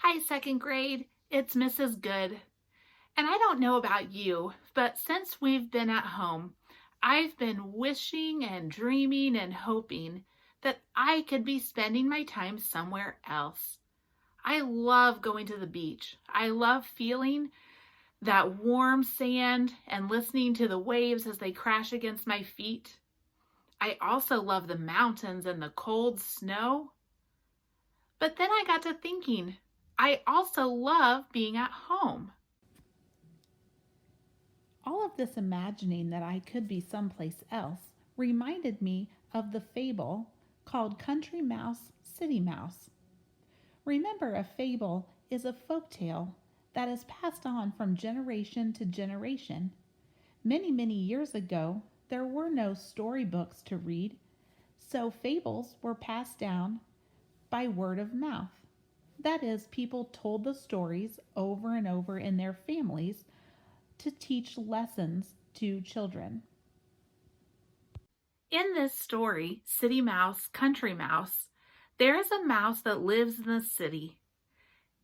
Hi, second grade. It's Mrs. Good. And I don't know about you, but since we've been at home, I've been wishing and dreaming and hoping that I could be spending my time somewhere else. I love going to the beach. I love feeling that warm sand and listening to the waves as they crash against my feet. I also love the mountains and the cold snow. But then I got to thinking, I also love being at home. All of this imagining that I could be someplace else reminded me of the fable called Country Mouse, City Mouse. Remember, a fable is a folk tale that is passed on from generation to generation. Many, many years ago, there were no storybooks to read, so fables were passed down by word of mouth. That is, people told the stories over and over in their families to teach lessons to children. In this story, City Mouse, Country Mouse, there is a mouse that lives in the city.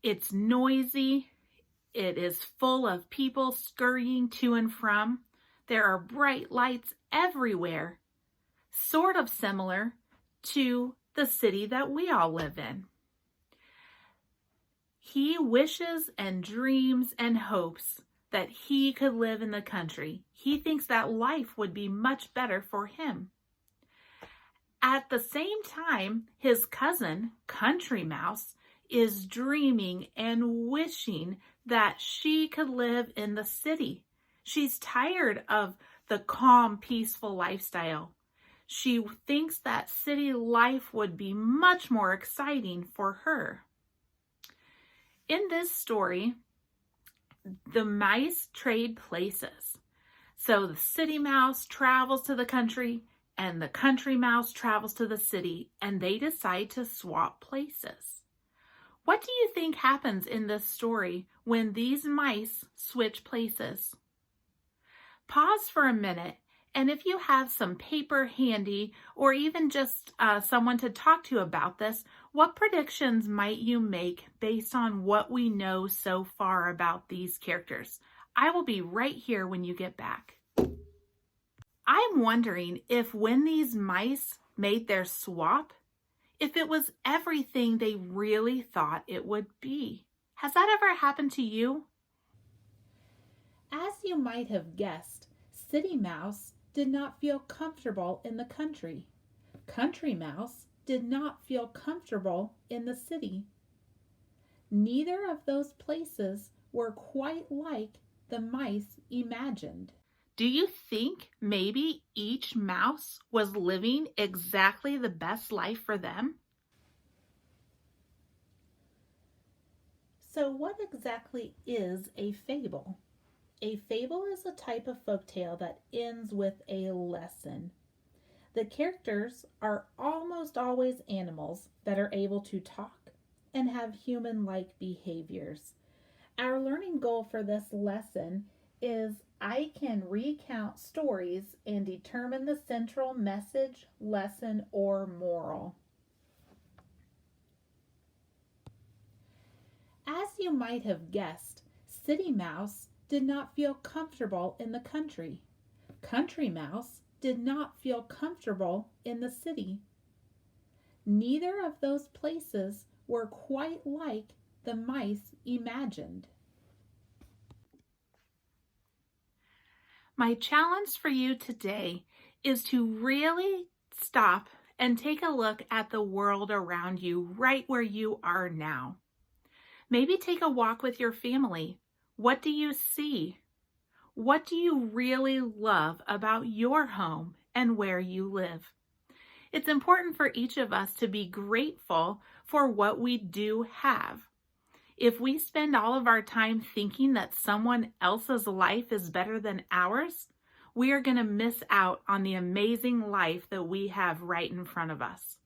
It's noisy. It is full of people scurrying to and from. There are bright lights everywhere, sort of similar to the city that we all live in. He wishes and dreams and hopes that he could live in the country. He thinks that life would be much better for him. At the same time, his cousin, Country Mouse, is dreaming and wishing that she could live in the city. She's tired of the calm, peaceful lifestyle. She thinks that city life would be much more exciting for her. In this story, the mice trade places. So the city mouse travels to the country and the country mouse travels to the city, and they decide to swap places. What do you think happens in this story when these mice switch places? Pause for a minute, and if you have some paper handy or even just someone to talk to about this, what predictions might you make based on what we know so far about these characters? I will be right here when you get back. I'm wondering if when these mice made their swap, if it was everything they really thought it would be. Has that ever happened to you? As you might have guessed, City Mouse did not feel comfortable in the country. Country Mouse did not feel comfortable in the city. Neither of those places were quite like the mice imagined. Do you think maybe each mouse was living exactly the best life for them? So, what exactly is a fable? A fable is a type of folktale that ends with a lesson. The characters are almost always animals that are able to talk and have human like behaviors. Our learning goal for this lesson is I can recount stories and determine the central message, lesson, or moral. As you might have guessed, City Mouse did not feel comfortable in the country. Country Mouse did not feel comfortable in the city. Neither of those places were quite like the mice imagined. My challenge for you today is to really stop and take a look at the world around you right where you are now. Maybe take a walk with your family. What do you see? What do you really love about your home and where you live? It's important for each of us to be grateful for what we do have. If we spend all of our time thinking that someone else's life is better than ours, we are going to miss out on the amazing life that we have right in front of us.